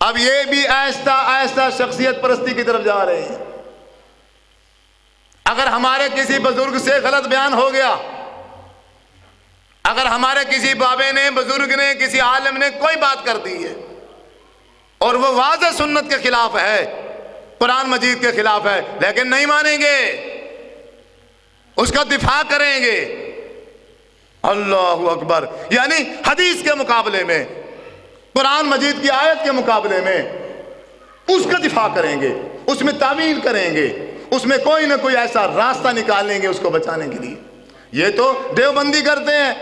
اب یہ بھی آہستہ آہستہ شخصیت پرستی کی طرف جا رہے ہیں۔ اگر ہمارے کسی بزرگ سے غلط بیان ہو گیا، اگر ہمارے کسی بابے نے، بزرگ نے، کسی عالم نے کوئی بات کر دی ہے اور وہ واضح سنت کے خلاف ہے، قرآن مجید کے خلاف ہے، لیکن نہیں مانیں گے، اس کا دفاع کریں گے، اللہ اکبر، یعنی حدیث کے مقابلے میں، قرآن مجید کی آیت کے مقابلے میں اس کا دفاع کریں گے، اس میں تعویل کریں گے، اس میں کوئی نہ کوئی ایسا راستہ نکالیں گے اس کو بچانے کے لیے۔ یہ تو دیوبندی کرتے ہیں،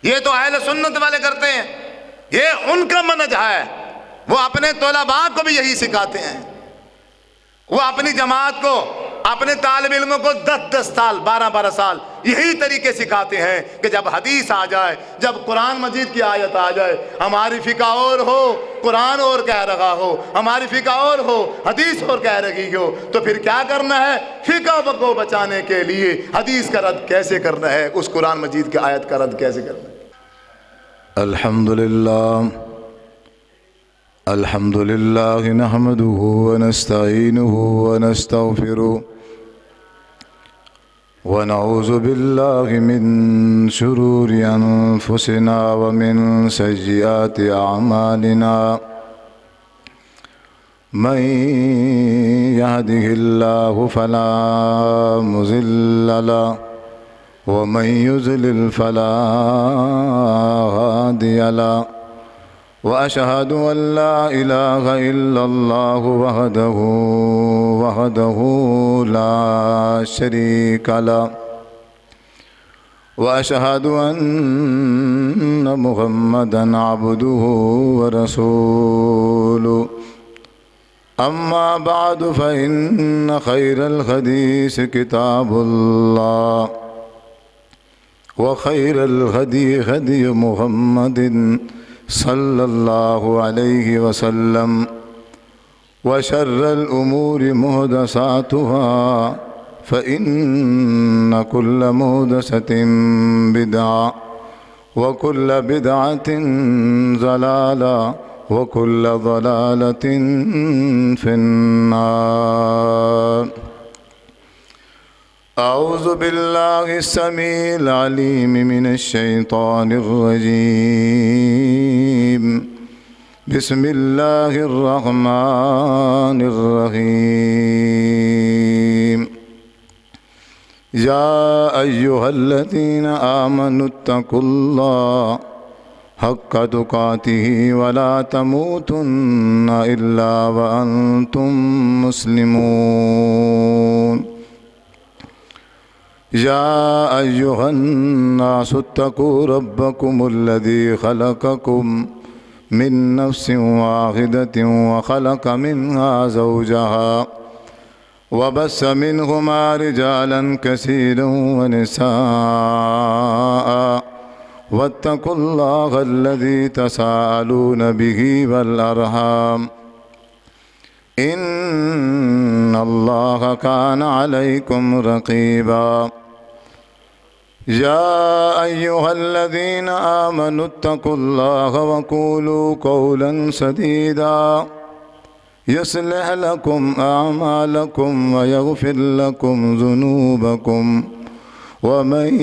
یہ تو اہل سنت والے کرتے ہیں، یہ ان کا منہج ہے۔ وہ اپنے طلباء کو بھی یہی سکھاتے ہیں، وہ اپنی جماعت کو، اپنے طالب علموں کو 10 سال 12 سال یہی طریقے سکھاتے ہیں کہ جب حدیث آ جائے، جب قرآن مجید کی آیت آ جائے، ہماری فقہ اور ہو، قرآن اور کہہ رہا ہو، ہماری فقہ اور ہو، حدیث اور کہہ رہی ہو، تو پھر کیا کرنا ہے؟ فقہ کو بچانے کے لیے حدیث کا رد کیسے کرنا ہے، اس قرآن مجید کی آیت کا رد کیسے کرنا ہے۔ الحمد لله نحمده ونستعينه ونستغفره ونعوذ بالله من شرور أنفسنا ومن سيئات أعمالنا من يهده الله فلا مضل له ومن يضلل فلا هادي له وأشهد أن لا إله إلا الله وحده لا شريك له وأشهد أن محمدا عبده ورسوله أما بعد فإن خير الحديث كتاب الله وخير الهدي هدي محمد صلى الله عليه وسلم وشر الأمور محدثاتها فإن كل محدثة بدعة وكل بدعة ضلالة وكل ضلالة في النار۔ أعوذ بالله السميع العليم من الشيطان الرجيم بسم الله الرحمن الرحيم يا أيها الذين آمنوا اتقوا الله حق تقاته ولا تموتن إلا وأنتم مسلمون يا أيها الناس اتقوا ربكم الذي خلقكم من نفس واحدة وخلق منها زوجها وبث منهما رجالا كثيرا ونساء واتقوا الله الذي تساءلون به والأرحام إن الله كان عليكم رقيبا يا أيها الذين آمنوا اتقوا الله وقولوا قولا سديدا يصلح لكم أعمالكم ويغفر لكم ذنوبكم ومن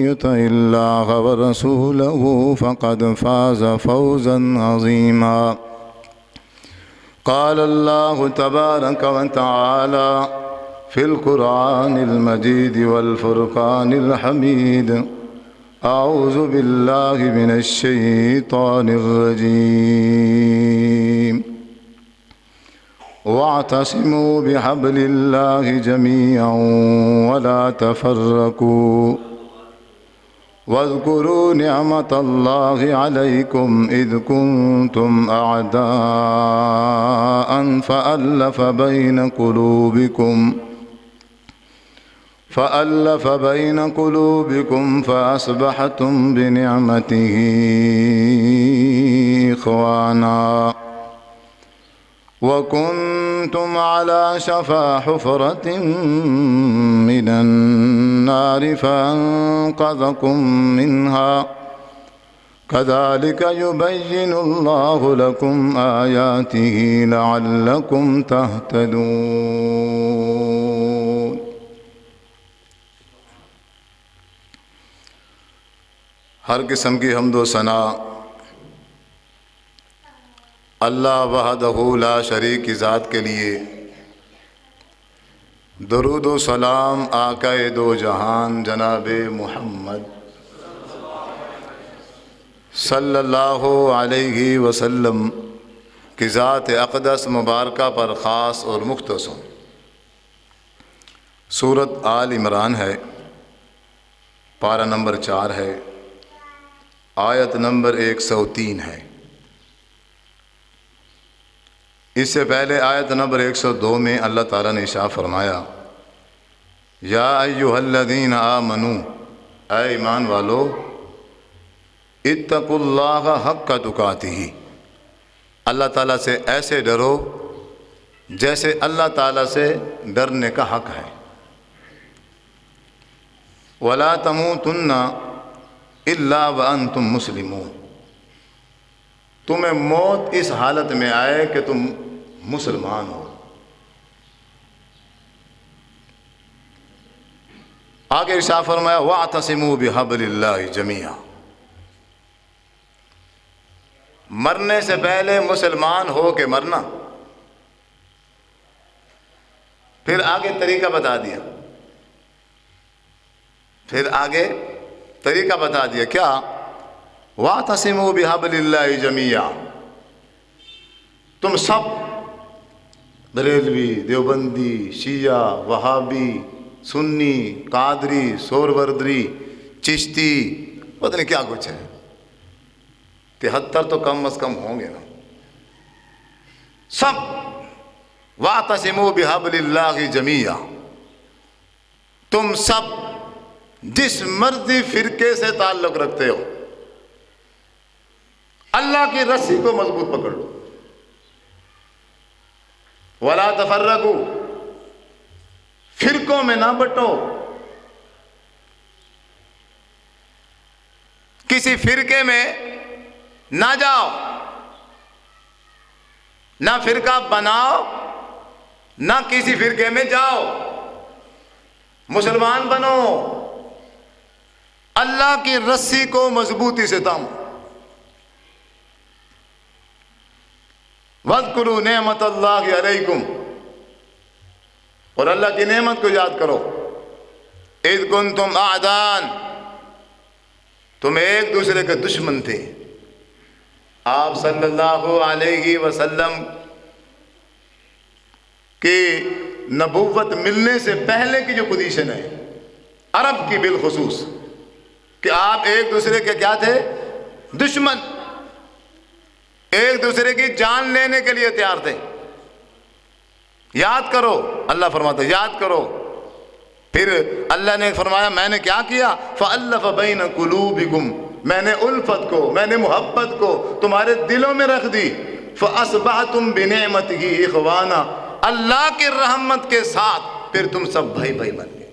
يطع الله ورسوله فقد فاز فوزا عظيما۔ قال الله تبارك وتعالى في القرآن المجيد والفرقان الحميد أعوذ بالله من الشيطان الرجيم واعتصموا بحبل الله جميعا ولا تفرقوا واذكروا نعمة الله عليكم إذ كنتم أعداء فألف بين قلوبكم فأصبحتم بنعمته إخوانا وكنتم على شفا حفرة من النار فأنقذكم منها كذلك يبين الله لكم آياته لعلكم تهتدون۔ ہر قسم کی حمد و ثنا اللہ وحدہ لا شریک کی ذات کے لیے، درود و سلام آقا دو جہان جناب محمد صلی اللہ علیہ وسلم کی ذات اقدس مبارکہ پر خاص اور مختص ہوں۔ سورۃ آل عمران ہے، پارہ نمبر 4 ہے، آیت نمبر 103 ہے۔ اس سے پہلے آیت نمبر 102 میں اللہ تعالیٰ نے ارشاد فرمایا، یا ایھا الذین آمنوا، اے ایمان والو، اتقوا اللہ حق تقاتہ، اللہ تعالیٰ سے ایسے ڈرو جیسے اللہ تعالیٰ سے ڈرنے کا حق ہے۔ ولا تموتن الا وانتم مسلمون، تمہیں موت اس حالت میں آئے کہ تم مسلمان ہو۔ آگے ارشاد فرمایا، واعتصموا بحبل اللہ جمیعا، مرنے سے پہلے مسلمان ہو کے مرنا۔ پھر آگے طریقہ بتا دیا، کیا؟ واعتصموا بحبل اللہ جمیعا، تم سب بریلوی، دیوبندی، شیعہ، وہابی، سنی، قادری، سوروردری، چشتی، پتہ نہیں کیا کچھ ہے، 73 تو کم از کم ہوں گے نا، سب واعتصموا بحبل اللہ جمیعا، تم سب جس مرضی فرقے سے تعلق رکھتے ہو، اللہ کی رسی کو مضبوط پکڑ لو۔ ولا تفرقوا، فرقوں میں نہ بٹو، کسی فرقے میں نہ جاؤ، نہ فرقہ بناؤ، نہ کسی فرقے میں جاؤ، مسلمان بنو، اللہ کی رسی کو مضبوطی سے تھامو۔ وَاذْكُرُوا نِعْمَةَ اللَّهِ عَلَيْكُمْ، اور اللہ کی نعمت کو یاد کرو، اِذْ كُنْتُمْ أَعْدَاءً، تم ایک دوسرے کے دشمن تھے۔ آپ صلی اللہ علیہ وسلم کی نبوت ملنے سے پہلے کی جو پوزیشن ہے عرب کی بالخصوص، کہ آپ ایک دوسرے کے کیا تھے؟ دشمن، ایک دوسرے کی جان لینے کے لیے تیار تھے۔ یاد کرو، اللہ فرماتا ہے یاد کرو۔ پھر اللہ نے فرمایا میں نے کیا کیا؟ فَأَلَّفَ بَيْنَ قُلُوبِكُمْ، میں نے الفت کو، میں نے محبت کو تمہارے دلوں میں رکھ دی۔ فَأَصْبَحْتُمْ بِنِعْمَتِهِ إِخْوَانًا، اللہ کی رحمت کے ساتھ پھر تم سب بھائی بھائی بن گئے۔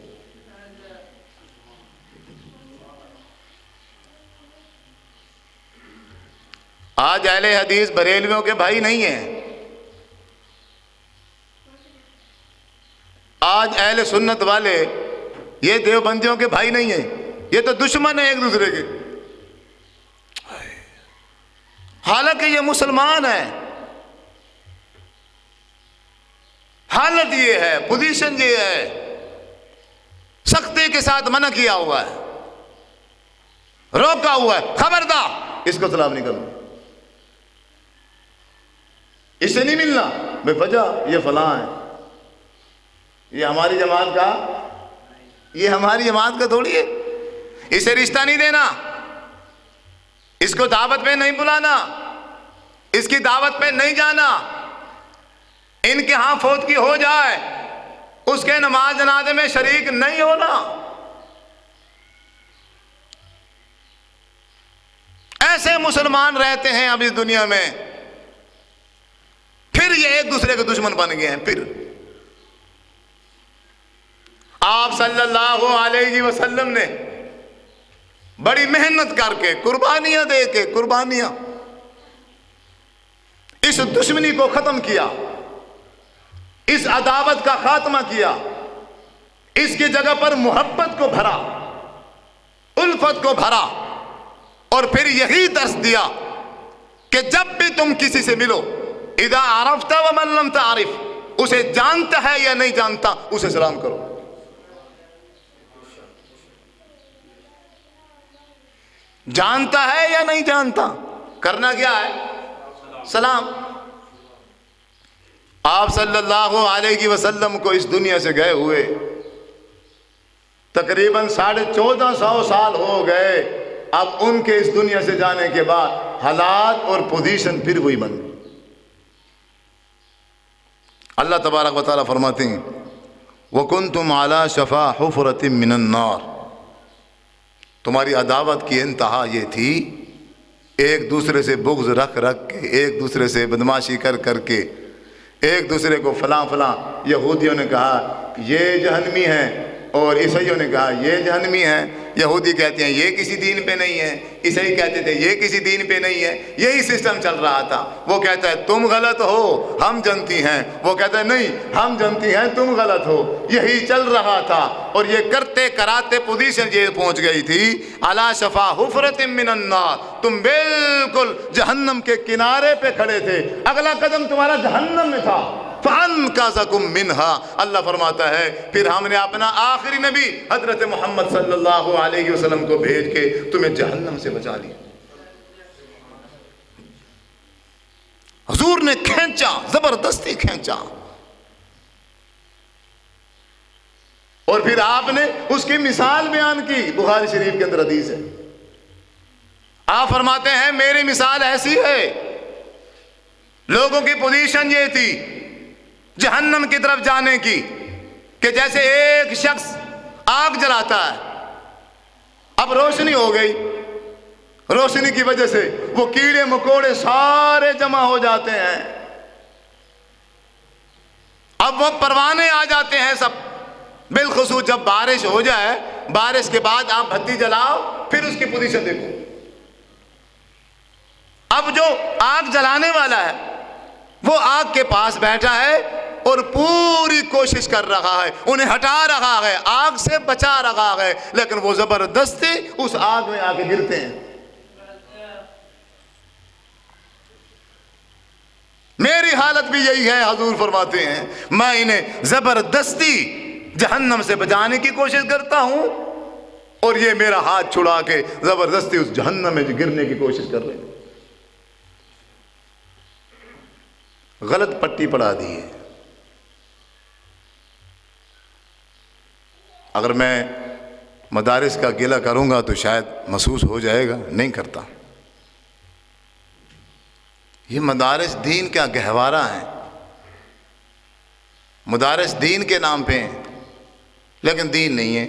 آج اہل حدیث بریلویوں کے بھائی نہیں ہیں، آج اہل سنت والے یہ دیوبندیوں کے بھائی نہیں ہیں، یہ تو دشمن ہیں ایک دوسرے کے، حالانکہ یہ مسلمان ہیں۔ حالت یہ ہے، پوزیشن یہ ہے، سختی کے ساتھ منع کیا ہوا ہے، روکا ہوا ہے، خبردار اس کو سلام نہیں کرنا، اس سے نہیں ملنا، بے وجہ یہ فلاں ہے، یہ ہماری جماعت کا تھوڑی ہے، اسے رشتہ نہیں دینا، اس کو دعوت پہ نہیں بلانا، اس کی دعوت پہ نہیں جانا، ان کے ہاں فوتگی ہو جائے اس کے نماز جنازے میں شریک نہیں ہونا۔ ایسے مسلمان رہتے ہیں اب اس دنیا میں، پھر یہ ایک دوسرے کے دشمن بن گئے ہیں۔ پھر آپ صلی اللہ علیہ وسلم نے بڑی محنت کر کے، قربانیاں دے کے، قربانیاں، اس دشمنی کو ختم کیا، اس عداوت کا خاتمہ کیا، اس کی جگہ پر محبت کو بھرا، الفت کو بھرا، اور پھر یہی درس دیا کہ جب بھی تم کسی سے ملو، اذا عرفت ومن لم تعرف، اسے جانتا ہے یا نہیں جانتا اسے سلام کرو۔ جانتا ہے یا نہیں جانتا، کرنا کیا ہے؟ سلام۔ آپ صلی اللہ علیہ وسلم کو اس دنیا سے گئے ہوئے تقریباً 1450 سال ہو گئے۔ اب ان کے اس دنیا سے جانے کے بعد حالات اور پوزیشن پھر وہی بن گئی۔ اللہ تبارک و تعالیٰ فرماتے ہیں وَكُنْتُمْ عَلَى شَفَا حُفْرَةٍ مِّنَ النَّارِ، تمہاری عداوت کی انتہا یہ تھی، ایک دوسرے سے بغض رکھ کے، ایک دوسرے سے بدماشی کر کے، ایک دوسرے کو فلاں یہودیوں نے کہا یہ جہنمی ہیں اور عیسائیوں نے کہا یہ جہنمی ہیں۔ یہودی کہتے ہیں یہ کسی دین پہ نہیں ہے، عیسائی کہتے تھے یہ کسی دین پہ نہیں ہے، یہی سسٹم چل رہا تھا۔ وہ کہتا ہے تم غلط ہو ہم جنتی ہیں، وہ کہتا ہے نہیں ہم جنتی ہیں تم غلط ہو، یہی چل رہا تھا۔ اور یہ کرتے کراتے پوزیشن یہ پہنچ گئی تھی علی شفا حفرۃ من النار، تم بالکل جہنم کے کنارے پہ کھڑے تھے، اگلا قدم تمہارا جہنم میں تھا۔ فَأَنْقَذَكُم مِّنْهَا، اللہ فرماتا ہے پھر ہم نے اپنا آخری نبی حضرت محمد صلی اللہ علیہ وسلم کو بھیج کے تمہیں جہنم سے بچا لیا۔ حضور نے کھینچا، زبردستی کھینچا، اور پھر آپ نے اس کی مثال بیان کی۔ بخاری شریف کے اندر حدیث ہے، آپ فرماتے ہیں میری مثال ایسی ہے، لوگوں کی پوزیشن یہ تھی جہنم کی طرف جانے کی کہ جیسے ایک شخص آگ جلاتا ہے، اب روشنی ہو گئی، روشنی کی وجہ سے وہ کیڑے مکوڑے سارے جمع ہو جاتے ہیں، اب وہ پروانے آ جاتے ہیں سب، بالخصوص جب بارش ہو جائے، بارش کے بعد آپ بتی جلاؤ پھر اس کی پوزیشن دیکھو۔ اب جو آگ جلانے والا ہے وہ آگ کے پاس بیٹھا ہے اور پوری کوشش کر رہا ہے، انہیں ہٹا رہا ہے، آگ سے بچا رہا ہے، لیکن وہ زبردستی اس آگ میں آ کے گرتے ہیں۔ میری حالت بھی یہی ہے، حضور فرماتے ہیں میں انہیں زبردستی جہنم سے بچانے کی کوشش کرتا ہوں اور یہ میرا ہاتھ چھڑا کے زبردستی اس جہنم میں گرنے کی کوشش کر رہے ہیں۔ غلط پٹی پڑا دی ہے۔ اگر میں مدارس کا گلہ کروں گا تو شاید محسوس ہو جائے گا، نہیں کرتا۔ یہ مدارس دین کا گہوارہ ہیں، مدارس دین کے نام پہ ہیں لیکن دین نہیں ہے۔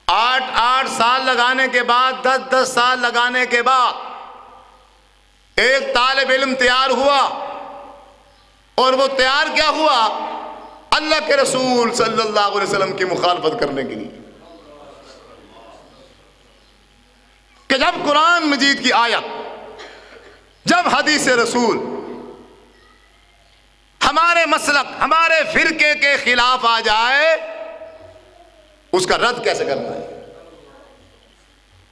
8 سال لگانے کے بعد، 10 سال لگانے کے بعد ایک طالب علم تیار ہوا، اور وہ تیار کیا ہوا؟ اللہ کے رسول صلی اللہ علیہ وسلم کی مخالفت کرنے کے لیے، کہ جب قرآن مجید کی آیت، جب حدیث رسول ہمارے مسلک، ہمارے فرقے کے خلاف آ جائے، اس کا رد کیسے کرنا ہے،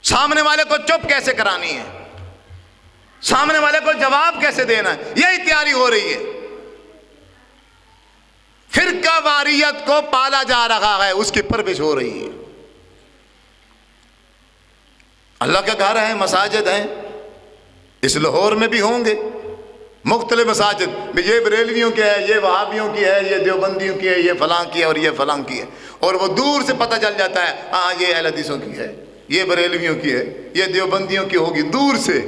سامنے والے کو چپ کیسے کرانی ہے، سامنے والے کو جواب کیسے دینا ہے، یہی تیاری ہو رہی ہے۔ فرقہ واریت کو پالا جا رہا ہے، اس کی پرورش ہو رہی ہے۔ اللہ کے گھر ہیں، مساجد ہیں، اس لاہور میں بھی ہوں گے مختلف مساجد، یہ بریلویوں کی ہے، یہ وہابیوں کی ہے، یہ دیوبندیوں کی ہے، یہ فلاں کی ہے اور یہ فلاں کی ہے، اور وہ دور سے پتہ چل جاتا ہے ہاں یہ اہل حدیثوں کی ہے، یہ بریلویوں کی ہے، یہ دیوبندیوں کی ہوگی۔ دور سے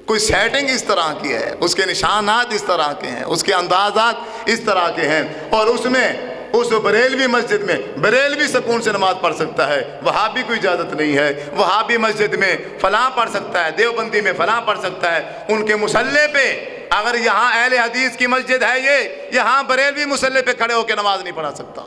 کوئی سیٹنگ اس طرح کی ہے، اس کے نشانات اس طرح کے ہیں، اس کے اندازات اس طرح کے ہیں، اور اس میں اس بریلوی مسجد میں بریلوی سکون سے نماز پڑھ سکتا ہے، وہابی کو اجازت نہیں ہے، وہابی مسجد میں فلاں پڑھ سکتا ہے، دیوبندی میں فلاں پڑھ سکتا ہے۔ ان کے مصلی پہ اگر یہاں اہل حدیث کی مسجد ہے، یہ یہاں بریلوی مصلی پہ کھڑے ہو کے نماز نہیں پڑھا سکتا۔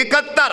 71,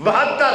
72।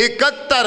71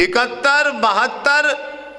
71, 72,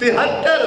73।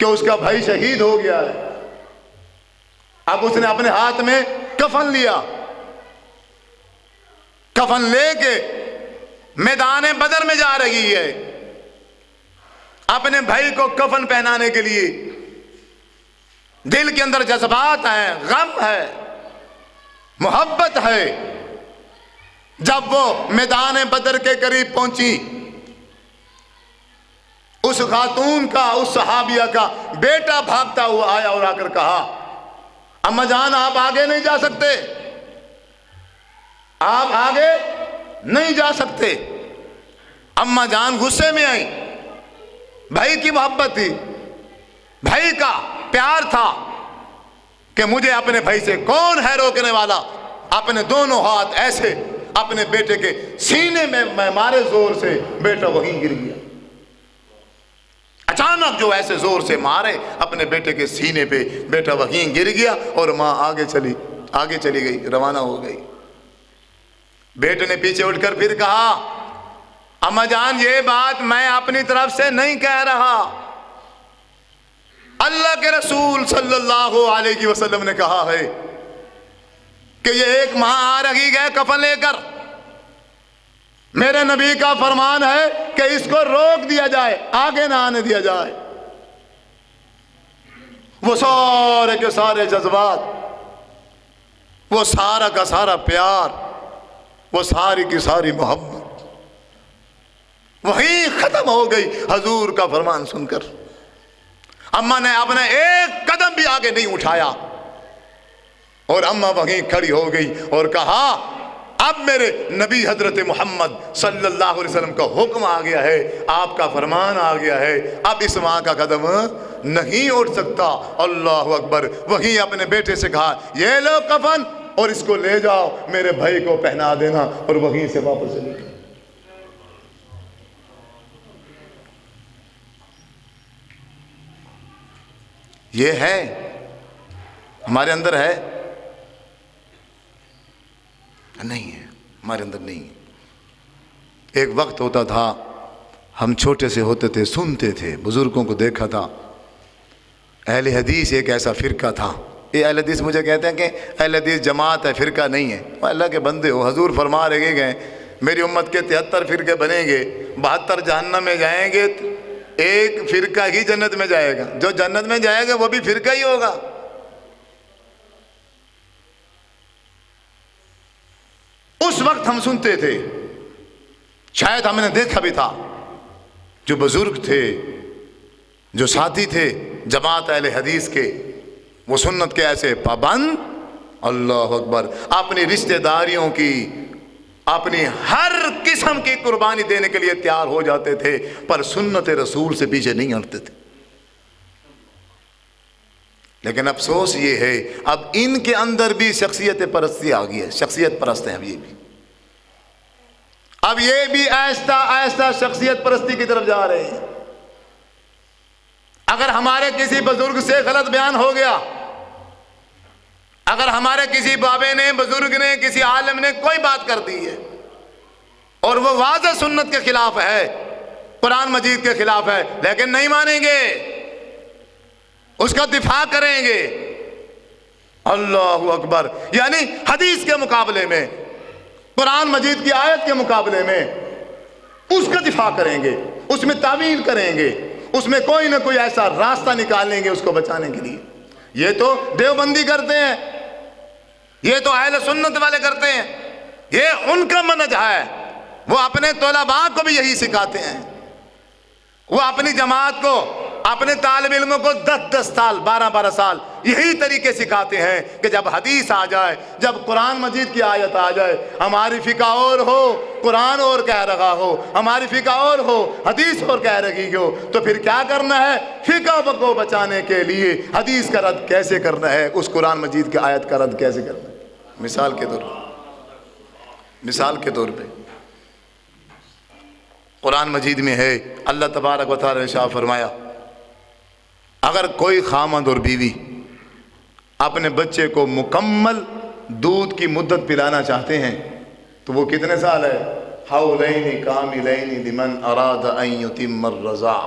کہ اس کا بھائی شہید ہو گیا ہے. اب اس نے اپنے ہاتھ میں کفن لیا, کفن لے کے میدان بدر میں جا رہی ہے اپنے بھائی کو کفن پہنانے کے لیے. دل کے اندر جذبات ہیں, غم ہے, محبت ہے. جب وہ میدان بدر کے قریب پہنچی, اس خاتون کا, اس صحابیہ کا بیٹا بھاگتا ہوا آیا اور آ کر کہا, اماں جان آپ آگے نہیں جا سکتے, آپ آگے نہیں جا سکتے. اماں جان غصے میں آئی. بھائی کی محبت تھی, بھائی کا پیار تھا کہ مجھے اپنے بھائی سے کون ہے روکنے والا. اپنے دونوں ہاتھ ایسے اپنے بیٹے کے سینے میں مارے زور سے, بیٹا وہیں گر گیا. اچانک جو ایسے زور سے مارے اپنے بیٹے کے سینے پہ, بیٹا وہیں گر گیا اور ماں آگے چلی گئی, روانہ ہو گئی. بیٹے نے پیچھے اٹھ کر پھر کہا, اماں جان یہ بات میں اپنی طرف سے نہیں کہہ رہا, اللہ کے رسول صلی اللہ علیہ وسلم نے کہا ہے کہ یہ ایک ماں آ رہی ہے کفن لے کر, میرے نبی کا فرمان ہے کہ اس کو روک دیا جائے, آگے نہ آنے دیا جائے. وہ سارے کے سارے جذبات, وہ سارا کا سارا پیار, وہ ساری کی ساری محبت وہیں ختم ہو گئی حضور کا فرمان سن کر. اماں نے اپنا ایک قدم بھی آگے نہیں اٹھایا اور اماں وہیں کھڑی ہو گئی اور کہا, اب میرے نبی حضرت محمد صلی اللہ علیہ وسلم کا حکم آ گیا ہے, آپ کا فرمان آ گیا ہے, اب اس ماں کا قدم نہیں اٹھ سکتا. اللہ اکبر. وہیں اپنے بیٹے سے کہا, یہ لو کفن اور اس کو لے جاؤ, میرے بھائی کو پہنا دینا, اور وہیں سے واپس چلے گئے. یہ ہے ہمارے اندر ہے نہیں ہے, ہمارے اندر نہیں ہے. ایک وقت ہوتا تھا, ہم چھوٹے سے ہوتے تھے, سنتے تھے, بزرگوں کو دیکھا تھا. اہل حدیث ایک ایسا فرقہ تھا. یہ اہل حدیث مجھے کہتے ہیں کہ اہل حدیث جماعت ہے, فرقہ نہیں ہے. اللہ کے بندے ہو, حضور فرما رہے گئے میری امت کے 73 فرقے بنیں گے, 72 جہنم میں جائیں گے, ایک فرقہ ہی جنت میں جائے گا. جو جنت میں جائے گا وہ بھی فرقہ ہی ہوگا. اس وقت ہم سنتے تھے, شاید ہم نے دیکھا بھی تھا, جو بزرگ تھے, جو ساتھی تھے جماعت اہل حدیث کے, وہ سنت کے ایسے پابند, اللہ اکبر, اپنی رشتہ داریوں کی, اپنی ہر قسم کی قربانی دینے کے لیے تیار ہو جاتے تھے, پر سنت رسول سے پیچھے نہیں ہٹتے تھے. لیکن افسوس یہ ہے اب ان کے اندر بھی شخصیت پرستی آ گئی ہے, شخصیت پرست ہیں اب یہ بھی آہستہ آہستہ شخصیت پرستی کی طرف جا رہے ہیں. اگر ہمارے کسی بزرگ سے غلط بیان ہو گیا, اگر ہمارے کسی بابے نے, بزرگ نے, کسی عالم نے کوئی بات کر دی ہے اور وہ واضح سنت کے خلاف ہے, قرآن مجید کے خلاف ہے, لیکن نہیں مانیں گے, اس کا دفاع کریں گے. اللہ اکبر. یعنی حدیث کے مقابلے میں, قرآن مجید کی آیت کے مقابلے میں اس کا دفاع کریں گے, اس میں تعویل کریں گے, اس میں کوئی نہ کوئی ایسا راستہ نکالیں گے اس کو بچانے کے لیے. یہ تو دیوبندی کرتے ہیں, یہ تو اہل سنت والے کرتے ہیں, یہ ان کا منہج ہے. وہ اپنے طلباء کو بھی یہی سکھاتے ہیں, وہ اپنی جماعت کو, اپنے طالب علموں کو 10 سال 12 سال یہی طریقے سکھاتے ہیں کہ جب حدیث آ جائے, جب قرآن مجید کی آیت آ جائے, ہماری فقہ اور ہو, قرآن اور کہہ رہا ہو, ہماری فقہ اور ہو, حدیث اور کہہ رہی ہو, تو پھر کیا کرنا ہے؟ فقہ کو بچانے کے لیے حدیث کا رد کیسے کرنا ہے, اس قرآن مجید کی آیت کا رد کیسے کرنا ہے. مثال کے طور پہ قرآن مجید میں ہے, اللہ تبارک و تعالی نے ارشاد فرمایا, اگر کوئی خامند اور بیوی اپنے بچے کو مکمل دودھ کی مدت پلانا چاہتے ہیں تو وہ کتنے سال ہے؟ حولین کاملین لمن اراد ان یتم الرضاع.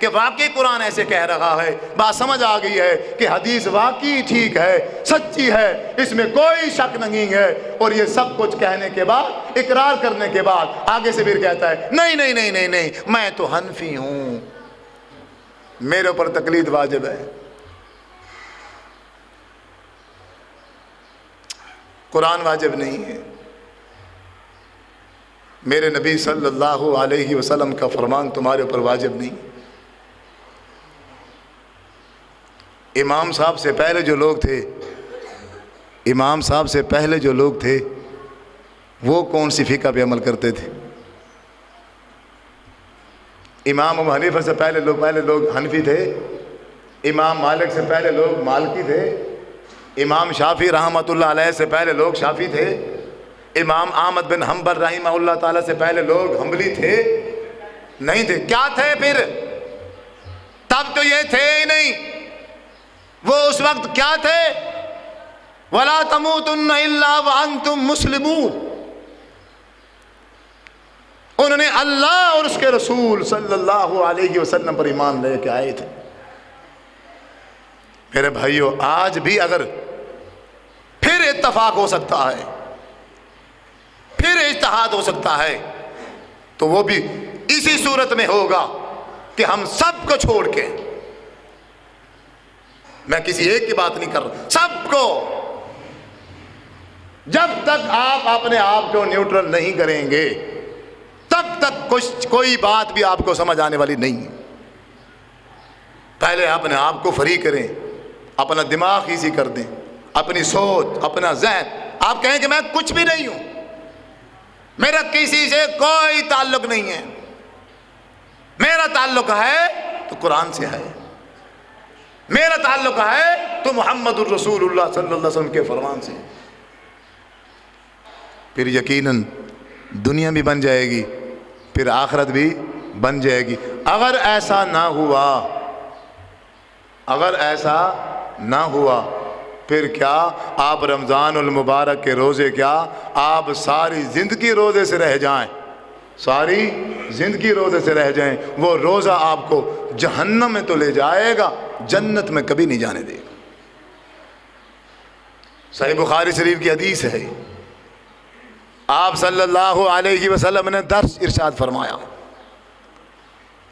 کہ واقعی قرآن ایسے کہہ رہا ہے، بات سمجھ آ گئی ہے کہ حدیث واقعی ٹھیک ہے، سچی ہے، اس میں کوئی شک نہیں ہے، اور یہ سب کچھ کہنے کے بعد، اقرار کرنے کے بعد آگے سے پھر کہتا ہے نہیں نہیں نہیں نہیں نہیں، میں تو حنفی ہوں، میرے اوپر تقلید واجب ہے۔ قرآن واجب نہیں ہے، میرے نبی صلی اللہ علیہ وسلم کا فرمان تمہارے اوپر واجب نہیں۔ امام صاحب سے پہلے جو لوگ تھے، امام صاحب سے پہلے جو لوگ تھے، وہ کون سی فقہ پہ عمل کرتے تھے؟ امام ابو حنیفہ سے پہلے لوگ حنفی تھے، امام مالک سے پہلے لوگ مالکی تھے، امام شافعی رحمۃ اللہ علیہ سے پہلے لوگ شافعی تھے، امام احمد بن حنبل رحمہ اللہ تعالیٰ سے پہلے لوگ حنبلی تھے؟ نہیں تھے۔ کیا تھے پھر؟ تب تو یہ تھے ہی نہیں۔ وہ اس وقت کیا تھے؟ وَلَا تَمُوتُنَّ إِلَّا وَأَنْتُمْ مُسْلِمُونَ۔ انہوں نے اللہ اور اس کے رسول صلی اللہ علیہ وسلم پر ایمان لے کے آئے تھے۔ میرے بھائیو، آج بھی اگر پھر اتفاق ہو سکتا ہے، پھر اجتہاد ہو سکتا ہے، تو وہ بھی اسی صورت میں ہوگا کہ ہم سب کو چھوڑ کے، میں کسی ایک کی بات نہیں کر رہا، سب کو، جب تک آپ اپنے آپ کو نیوٹرل نہیں کریں گے تب تک کوئی بات بھی آپ کو سمجھ آنے والی نہیں ہے۔ پہلے اپنے آپ کو فری کریں، اپنا دماغ ایزی کر دیں، اپنی سوچ، اپنا ذہن، آپ کہیں کہ میں کچھ بھی نہیں ہوں، میرا کسی سے کوئی تعلق نہیں ہے، میرا تعلق ہے تو قرآن سے ہے، میرا تعلق ہے تو محمد الرسول اللہ صلی اللہ علیہ وسلم کے فرمان سے، پھر یقیناً دنیا بھی بن جائے گی، پھر آخرت بھی بن جائے گی۔ اگر ایسا نہ ہوا، اگر ایسا نہ ہوا، پھر کیا آپ رمضان المبارک کے روزے، کیا آپ ساری زندگی روزے سے رہ جائیں، ساری زندگی روزے سے رہ جائیں، وہ روزہ آپ کو جہنم میں تو لے جائے گا، جنت میں کبھی نہیں جانے دے گا۔ صحیح بخاری شریف کی حدیث ہے، آپ صلی اللہ علیہ وسلم نے درس ارشاد فرمایا،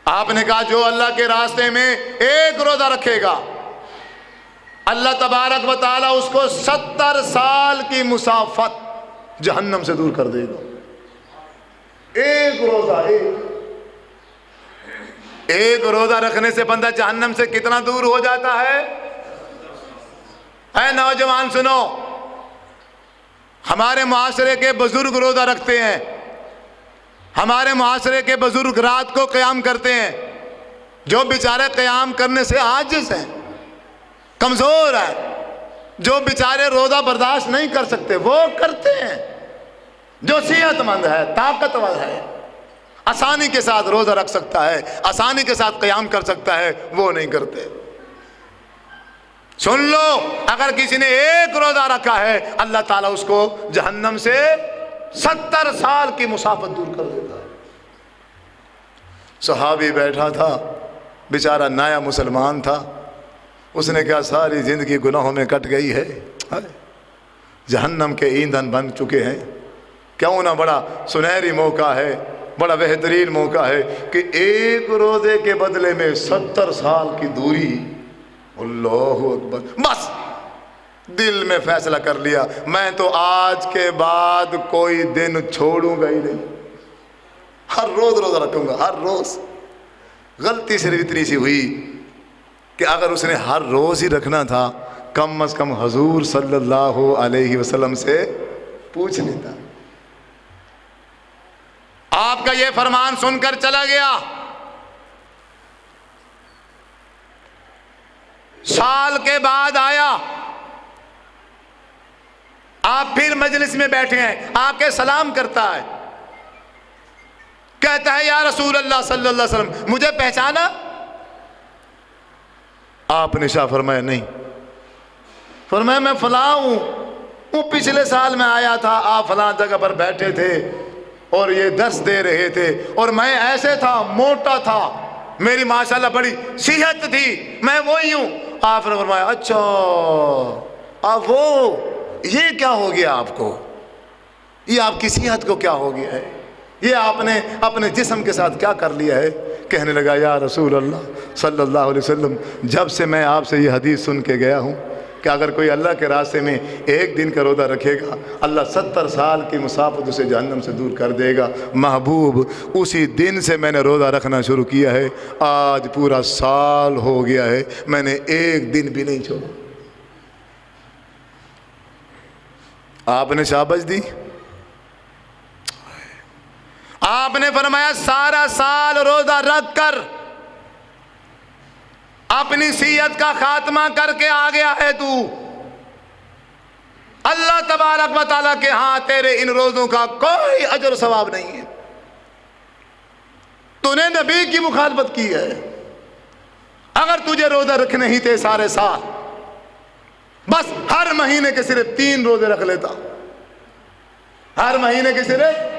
آپ نے کہا جو اللہ کے راستے میں ایک روزہ رکھے گا، اللہ تبارک و تعالیٰ اس کو 70 سال کی مسافت جہنم سے دور کر دے گا۔ ایک روزہ، ایک روزہ رکھنے سے بندہ جہنم سے کتنا دور ہو جاتا ہے؟ اے نوجوان سنو، ہمارے معاشرے کے بزرگ روزہ رکھتے ہیں، ہمارے معاشرے کے بزرگ رات کو قیام کرتے ہیں، جو بیچارے قیام کرنے سے عاجز ہیں، کمزور ہیں، جو بیچارے روزہ برداشت نہیں کر سکتے وہ کرتے ہیں، جو صحت مند ہے، طاقتور ہے، آسانی کے ساتھ روزہ رکھ سکتا ہے، آسانی کے ساتھ قیام کر سکتا ہے، وہ نہیں کرتے۔ سن لو، اگر کسی نے ایک روزہ رکھا ہے، اللہ تعالیٰ اس کو جہنم سے 70 سال کی مسافت دور کر دیتا ہے۔ صحابی بیٹھا تھا، بیچارہ نیا مسلمان تھا، اس نے کہا ساری زندگی گناہوں میں کٹ گئی ہے، جہنم کے ایندھن بن چکے ہیں، کیوں نہ بڑا سنہری موقع ہے، بڑا بہترین موقع ہے کہ ایک روزے کے بدلے میں 70 سال کی دوری، اللہ اکبر، بس دل میں فیصلہ کر لیا، میں تو آج کے بعد کوئی دن چھوڑوں گا ہی نہیں، ہر روز روزہ رکھوں گا، ہر روز۔ غلطی صرف اتنی سی ہوئی کہ اگر اس نے ہر روز ہی رکھنا تھا، کم از کم حضور صلی اللہ علیہ وسلم سے پوچھ لیتا۔ آپ کا یہ فرمان سن کر چلا گیا، سال کے بعد آیا، آپ پھر مجلس میں بیٹھے ہیں، آ کے سلام کرتا ہے، کہتا ہے یا رسول اللہ صلی اللہ علیہ وسلم مجھے پہچانا؟ آپ نے شاہ فرمایا نہیں، فرمایا میں فلاں ہوں، وہ پچھلے سال میں آیا تھا، آپ فلاں جگہ پر بیٹھے تھے اور یہ درس دے رہے تھے اور میں ایسے تھا، موٹا تھا، میری ماشاءاللہ بڑی صحت تھی، میں وہی ہوں۔ آپ نے فرمایا اچھا آپ وہ، یہ کیا ہو گیا آپ کو، یہ آپ کی صحت کو کیا ہو گیا ہے، یہ آپ نے اپنے جسم کے ساتھ کیا کر لیا ہے؟ کہنے لگا یا رسول اللہ صلی اللہ علیہ وسلم، جب سے میں آپ سے یہ حدیث سن کے گیا ہوں کہ اگر کوئی اللہ کے راستے میں ایک دن کا روزہ رکھے گا اللہ 70 سال کی مسافت اسے جہنم سے دور کر دے گا، محبوب اسی دن سے میں نے روزہ رکھنا شروع کیا ہے، آج پورا سال ہو گیا ہے، میں نے ایک دن بھی نہیں چھوڑا۔ آپ نے شاباش دی، آپ نے فرمایا سارا سال روزہ رکھ کر اپنی صحت کا خاتمہ کر کے آ گیا ہے تو، اللہ تبارک و تعالیٰ کے ہاں تیرے ان روزوں کا کوئی اجر و ثواب نہیں ہے، تو نے نبی کی مخالفت کی ہے۔ اگر تجھے روزہ رکھنے ہی تھے سارے سال، بس ہر مہینے کے صرف 3 روزے رکھ لیتا، ہر مہینے کے صرف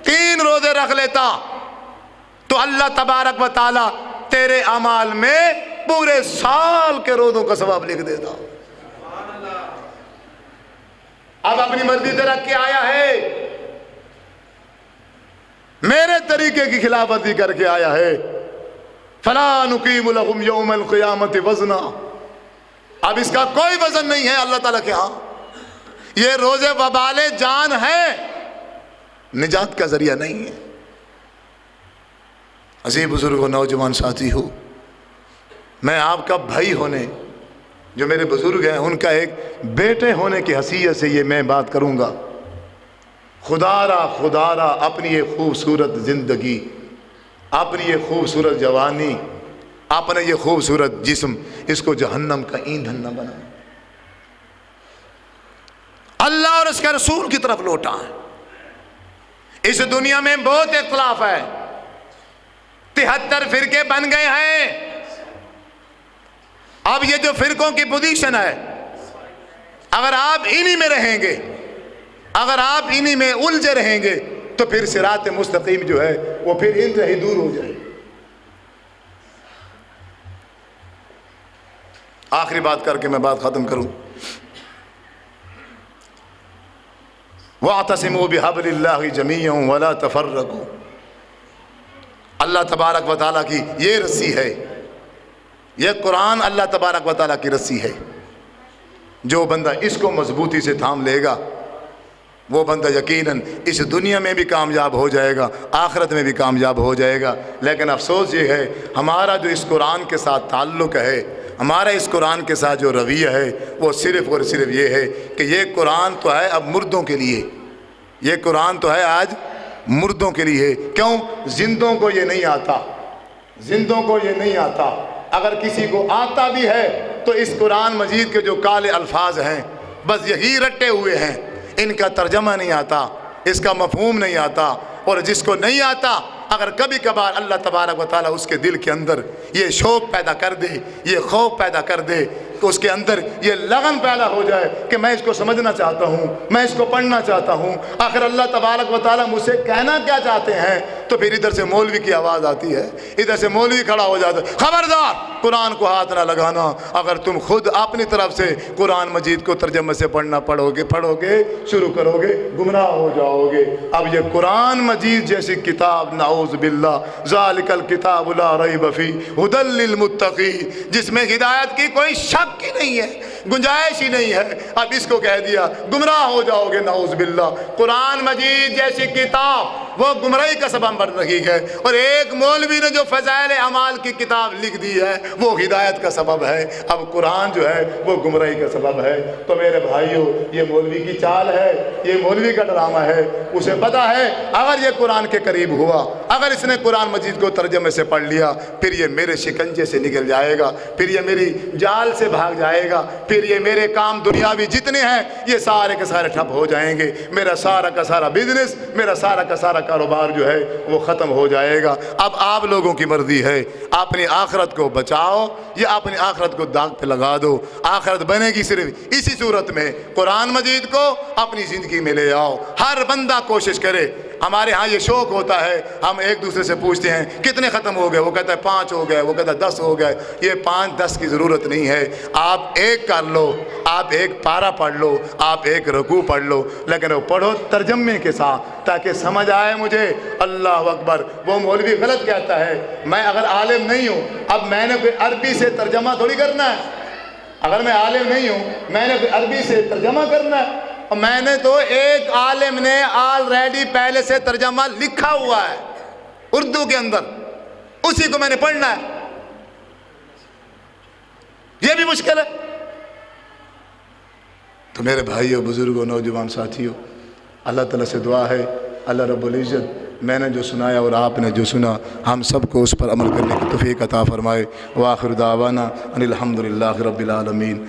3 روزے رکھ لیتا تو اللہ تبارک و تعالیٰ تیرے اعمال میں پورے سال کے روزوں کا ثواب لکھ دیتا۔ اب اپنی مرضی سے رکھ کے آیا ہے، میرے طریقے کی خلاف ورزی کر کے آیا ہے، فَلَا نُقِيمُ لَهُمْ يَوْمَ الْقِيَامَةِ وَزْنًا، اب اس کا کوئی وزن نہیں ہے اللہ تعالیٰ کے ہاں۔ یہ روزے وبال جان ہے، نجات کا ذریعہ نہیں ہے۔ عزیز بزرگ و نوجوان ساتھی ہو، میں آپ کا بھائی ہونے، جو میرے بزرگ ہیں ان کا ایک بیٹے ہونے کی حیثیت سے یہ میں بات کروں گا۔ خدا را اپنی یہ خوبصورت زندگی، اپنی یہ خوبصورت جوانی، اپنے یہ خوبصورت جسم، اس کو جہنم کا ایندھن نہ بنا، اللہ اور اس کے رسول کی طرف لوٹا ہے۔ اس دنیا میں بہت اختلاف ہے، 73 فرقے بن گئے ہیں۔ اب یہ جو فرقوں کی پوزیشن ہے، اگر آپ انہی میں رہیں گے، اگر آپ انہی میں الجھے رہیں گے تو پھر صراط مستقیم جو ہے وہ پھر انتہائی دور ہو جائے۔ آخری بات کر کے میں بات ختم کروں، وَاعْتَصِمُوا بِحَبْلِ اللَّهِ جَمِيعًا وَلَا تَفَرَّقُوا، اللہ تبارک و تعالیٰ کی یہ رسی ہے، یہ قرآن اللہ تبارک و تعالیٰ کی رسی ہے، جو بندہ اس کو مضبوطی سے تھام لے گا وہ بندہ یقیناً اس دنیا میں بھی کامیاب ہو جائے گا، آخرت میں بھی کامیاب ہو جائے گا۔ لیکن افسوس یہ ہے ہمارا جو اس قرآن کے ساتھ تعلق ہے، ہمارا اس قرآن کے ساتھ جو رویہ ہے وہ صرف اور صرف یہ ہے کہ یہ قرآن تو ہے اب مردوں کے لیے، یہ قرآن تو ہے آج مردوں کے لیے۔ کیوں؟ زندوں کو یہ نہیں آتا، زندوں کو یہ نہیں آتا۔ اگر کسی کو آتا بھی ہے تو اس قرآن مجید کے جو کالے الفاظ ہیں بس یہی رٹے ہوئے ہیں، ان کا ترجمہ نہیں آتا، اس کا مفہوم نہیں آتا۔ اور جس کو نہیں آتا، اگر کبھی کبھار اللہ تبارک و تعالیٰ اس کے دل کے اندر یہ شوق پیدا کر دے، یہ خوف پیدا کر دے کہ اس کے اندر یہ لگن پیدا ہو جائے کہ میں اس کو سمجھنا چاہتا ہوں، میں اس کو پڑھنا چاہتا ہوں، آخر اللہ تبارک و تعالیٰ مجھ سے کہنا کیا چاہتے ہیں، تو پھر ادھر سے مولوی کی آواز آتی ہے، ادھر سے مولوی کھڑا ہو جاتا ہے، خبردار قرآن کو ہاتھ نہ لگانا، اگر تم خود اپنی طرف سے قرآن مجید کو ترجمے سے پڑھو گے شروع کرو گے گمراہ ہو جاؤ گے۔ اب یہ قرآن مجید جیسی کتاب، نعوذ باللہ، ذالک الکتاب لا ریب فیہ ھدی للمتقین، جس میں ہدایت کی کوئی شک ہی نہیں ہے، گنجائش ہی نہیں ہے، اب اس کو کہہ دیا گمراہ ہو جاؤ گے، نعوذ باللہ۔ قرآن مجید جیسی کتاب وہ گمراہی کا سبب بن رہی ہے، اور ایک مولوی نے جو فضائل اعمال کی کتاب لکھ دی ہے وہ ہدایت کا سبب ہے، اب قرآن جو ہے وہ گمراہی کا سبب ہے۔ تو میرے بھائیو، یہ مولوی کی چال ہے، یہ مولوی کا ڈرامہ ہے، اسے پتا ہے اگر یہ قرآن کے قریب ہوا، اگر اس نے قرآن مجید کو ترجمے سے پڑھ لیا، پھر یہ میرے شکنجے سے نکل جائے گا، پھر یہ میری جال سے بھاگ جائے گا، پھر یہ میرے کام دنیاوی جتنے ہیں یہ سارے کے سارے ٹھپ ہو جائیں گے، میرا سارا کا سارا بزنس، میرا سارا کا سارا کاروبار جو ہے وہ ختم ہو جائے گا۔ اب آپ لوگوں کی مرضی ہے، اپنی آخرت کو بچاؤ یا اپنی آخرت کو داغ پہ لگا دو۔ آخرت بنے گی صرف اسی صورت میں، قرآن مجید کو اپنی زندگی میں لے آؤ۔ ہر بندہ کوشش کرے ہمارے ہاں یہ شوق ہوتا ہے، ہم ایک دوسرے سے پوچھتے ہیں کتنے ختم ہو گئے، وہ کہتا ہے 5 ہو گئے، وہ کہتا ہے 10 ہو گئے۔ یہ 5-10 کی ضرورت نہیں ہے، آپ ایک کر لو، آپ ایک پارہ پڑھ لو، آپ ایک رکوع پڑھ لو، لیکن وہ پڑھو ترجمے کے ساتھ تاکہ سمجھ آئے مجھے۔ اللہ اکبر۔ وہ مولوی غلط کہتا ہے، میں اگر عالم نہیں ہوں، اب میں نے کوئی عربی سے ترجمہ تھوڑی کرنا ہے، اگر میں عالم نہیں ہوں میں نے کوئی عربی سے ترجمہ کرنا ہے، اور میں نے تو ایک عالم نے آلریڈی پہلے سے ترجمہ لکھا ہوا ہے اردو کے اندر، اسی کو میں نے پڑھنا ہے۔ یہ بھی مشکل ہے۔ تو میرے بھائیوں، بزرگوں، نوجوان ساتھیوں، اللہ تعالیٰ سے دعا ہے اللہ رب العزت میں نے جو سنایا اور آپ نے جو سنا، ہم سب کو اس پر عمل کرنے کی توفیق عطا فرمائے۔ وآخر دعوانا ان الحمدللہ رب العالمین۔